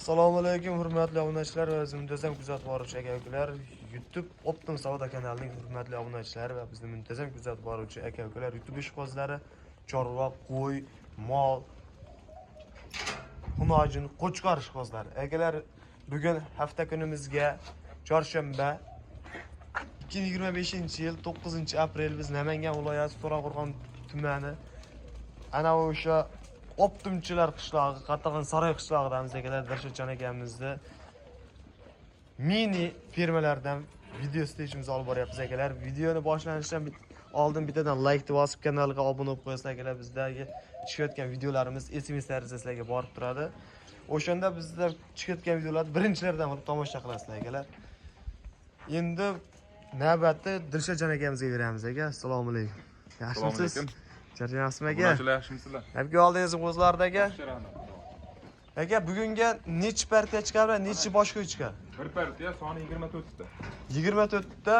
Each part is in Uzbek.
Assalomu alaykum hurmatli obunachilar va bizni muntazam kuzatib boruvchi aka-ukalar. YouTube Optim savdo kanalining hurmatli obunachilari va bizni muntazam kuzatib boruvchi aka-ukalar, YouTube ishqibozlari, chorva, qo'y, mol, xunojin, qo'chqor ishqibozlari. Akalar, bugun hafta kunimizga chorshanba 2025-yil 9-aprel biz Namangan viloyati To'raqo'rg'on tumani ana o'sha Optimchilar qishlog'i, Qatag'on Saroy qishlog'idamiz akalar. Dilshodjon akamizni mini fermalardan video stejimizni olib boryapmiz akalar. Videoni boshlanishidan oldin bittadan like deb bosib, kanalga obuna bo'lib qo'yasiz akalar. Bizdagi chiqayotgan videolarimiz SMS tarzida sizlarga borib turadi. O'shanda bizda chiqayotgan videolarni birinchilardan bo'lib tomosha qilasizlar akalar. Endi navbatni Dilshodjon akamizga beramiz aka. Assalomu alaykum. Yaxshimisiz? Charchamasizmi aka? Yaxshimisizlar? Hepki oldingiz qo'zlarda aka. Aka, bugunga necha partiya chiqadi, necha boshqa chiqadi? Bir partiya soni 24 ta. 24 ta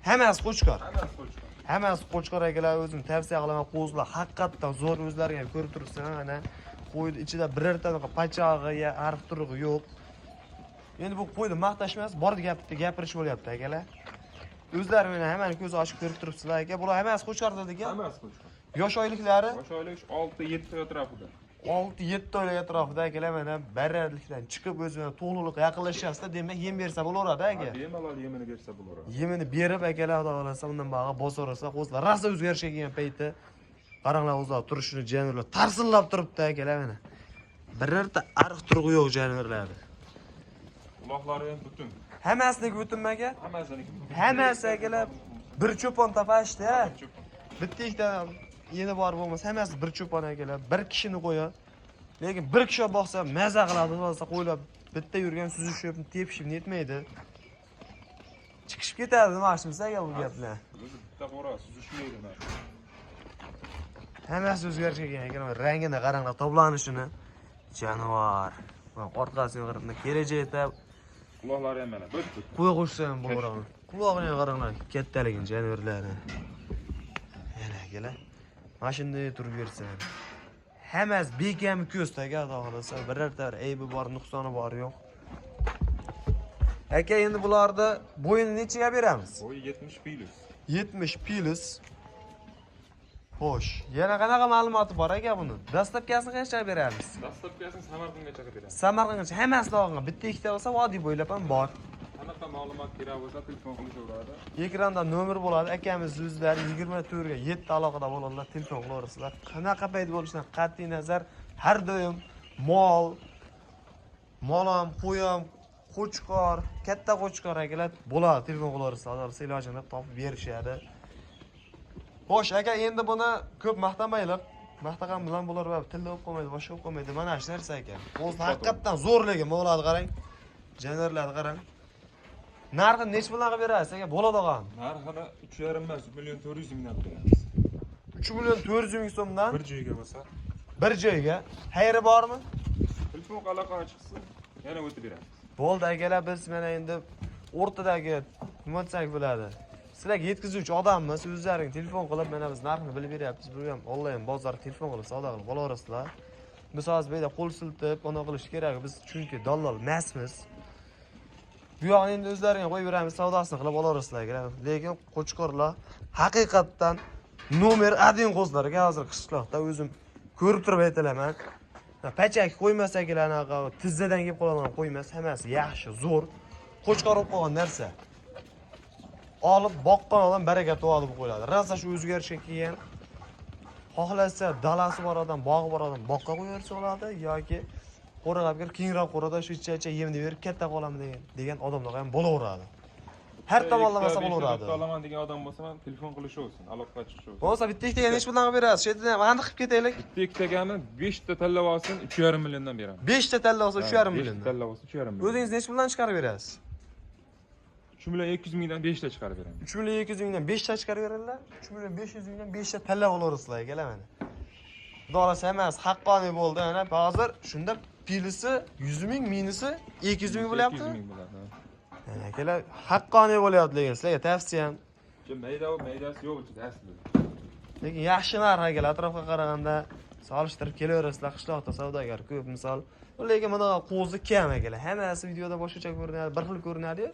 hammasi qo'chqor. Hammasi qo'chqor. Hammasi qo'chqor akalar, o'zim tavsiya qilaman. Qo'zlar haqiqatdan zo'r, o'zlariga ko'rib turibsiz, mana qo'yni ichida birorta pachog'i ya arq turug'i yo'q. Endi bu qo'yni maqtash emas, bor gapni gapirish bo'lyapti akalar. O'zlari mana hammani ko'z ochib ko'rib turibsizlar aka. Bular hammasi qo'chqor dedik-a? Hammasi qo'chqor. Yosh oyliklari? Yosh oylik 6-7 atrofida. 6-7 oylik atrofida akalar mana barralikdan chiqib o'zini to'g'riliq yaqinlashyapti, demak yem bersa bo'laveradi aka. Bemalol yemini bersa bo'laveradi. Yemini berib akalar, xudo xolasa undan bag'a bosib olsa, qo'zlar rosa o'zgarishga kelgan payti qaranglar, o'zlar turishini jonivorlar tarsillab turibdi akalar mana. Birorta ariq turg'i yo'q jonivorlarda. Uloqlari ham butun. Hammasiniki butunmi aka? Hammasiniki butun. Hammasi akalar bir cho'pon topashdi-a. Bitta ikkita yeni bor bo'lmasa, hammasi bir cho'pon akalar. Bir kishini qo'yadi. Lekin bir kishi boqsa maza qiladi, bo'lsa qo'ylar bitta yurgan suzishib, tepishib netmaydi. Chiqishib ketadi, nima ashimsa aka bu gaplar. Bitta qora suzishmaydi mana. Hammasi o'zgarishga kelgan ekan, rangini qaranglar, toblanishini. Jonivor. Va orqasiga qaranglar, kelajakda Uloqlari ham mana butun. qo'y qo'shsa ham bo'laveradi. Quloqini qaranglar, kattaligini jonivorlari. Yana akalar. Mashinada turib bersa. Hammasi bekam ko'ztaga xudo xolasa, birorta aybi bor, nuqsoni bor yo'q. Aka, endi bularda bo'yini nechaga beramiz? Bo'yi 70 plus. 70 plus. Xo'sh, yana qanaqa ma'lumoti bor aka buni? Dastlabkasini qanchaga beramiz? Dastlabkasini Samarqandgacha beramiz. Samarqandgacha hammasi olgan. Bitta ikkita bo'lsa vodiy bo'ylab ham bor. Qanaqa ma'lumot kerak bo'lsa telefon qilishaveradi. Ekranda nomer bo'ladi. Akamiz o'zlari 24 ga 7 aloqada bo'ladilar, telefon qilaverasizlar. Qanaqa payt bo'lishidan qat'iy nazar har doim mol ham, qo'y ham, qo'chqor, katta qo'chqor akalar bo'ladi, telefon qilaverasizlar. Albatta ilojini topib berishadi. Xo'sh, aka, endi buni ko'p maqtamaylik. Maqtagan bilan bular va tilla bo'lib qolmaydi, boshqa bo'lib qolmaydi. Mana shu narsa aka. O'zi haqiqatdan zo'rligi, mo'ladi qarang. Jonivorlarni qarang. Narxi nech bilan qilib berasiz aka? Bo'ladigan. Narxini 3,5 emas, 1.4 mingdan beramiz. 3.4 ming so'mdan Bir joyga bo'lsa, bir joyga. Xayri bormi? telefon aloqa chiqsin, yana o'tib beramiz. Bo'ldi akalar, biz mana endi o'rtadagi nima desak bo'ladi. Sizlarga yetkazuvchi odammiz, o'zlaring telefon qilib mana biz narxini bilib beryapmiz. Bu ham onlayn bozor telefon qilib savdo qilib olasizlar. Biz hozir bu yerda qo'l siltib, ona qilish kerak. Biz chunki dallol emasmiz. Bu yoqni endi o'zlaringga qo'yib beramiz, savdosini qilib olasizlar. Lekin qo'chqorlar haqiqatdan nomer 1 qo'zlarga hozir qishloqda o'zim ko'rib turib aytaman. Pachak qo'ymasa kelar, anaqa tizzadan kelib qoladigan qo'ymas, hammasi yaxshi, zo'r. Qo'chqor olib qolgan narsa. Olib boqqan odam baraka topadi bu qo'yiladi. Rosa shu o'zgarishga kelgan. Xohlasa dalasi bor odam, bog'i bor odam boqqa qo'yarsa bo'ladi yoki qo'rg'ab kirib kengroq qo'rada shu ichcha yemni berib katta qolaman degan odamlar ham bo'laveradi. Har tomonlamasa bo'laveradi. Olaman degan odam bo'lsa, ham telefon qilishaversin, aloqa chiqishaversin. Bo'lsa bitta ikkitaga nech bilan qilib berasiz? Shu yerdan aniq qilib ketaylik. Bitta ikkitagami 5 ta tanlab olsin, 3,5 milliondan beramiz. 5 ta tanlab olsa 3,5 million. 5 ta tanlab olsa 3,5 million. O'zingiz nech bilan chiqarib berasiz? 3,2 mingdan 5 ta chiqarib beramiz. 3,2 mingdan 5 ta chiqarib beradilar. 3,5 mingdan 5 ta tanlab olasizlar akalar mana. Xudoolasa emas, haqqoniy bo'ldi. Mana hozir shunda pilisi 100 ming, minisi 200 ming bo'lyapti. 200 ming bo'ladi. Akalar, haqqoniy bo'lyapti lekin sizlarga tavsiyam. Maydasi yo'q ichida aslida. Lekin yaxshi narx akalar, atrofga qaraganda solishtirib kelaverasizlar. Qishloqda savdogar ko'p, misol Lekin mana qo'zi kam akalar. Hammasi videoda boshqacha ko'rinadi, bir xil ko'rinadi.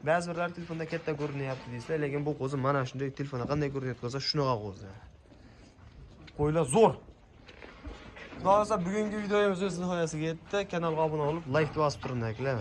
Ba'zi birlar telefonda katta ko'rinyapti deysizlar, lekin bu qo'zi mana shunday telefonda qanday ko'rinayotgan bo'lsa, shunaqa qo'zi. Qo'ylar zo'r. Xudo xolasa bugungi videomiz o'z nihoyasiga yetdi. Kanalga obuna bo'lib, like bosib turing akalar.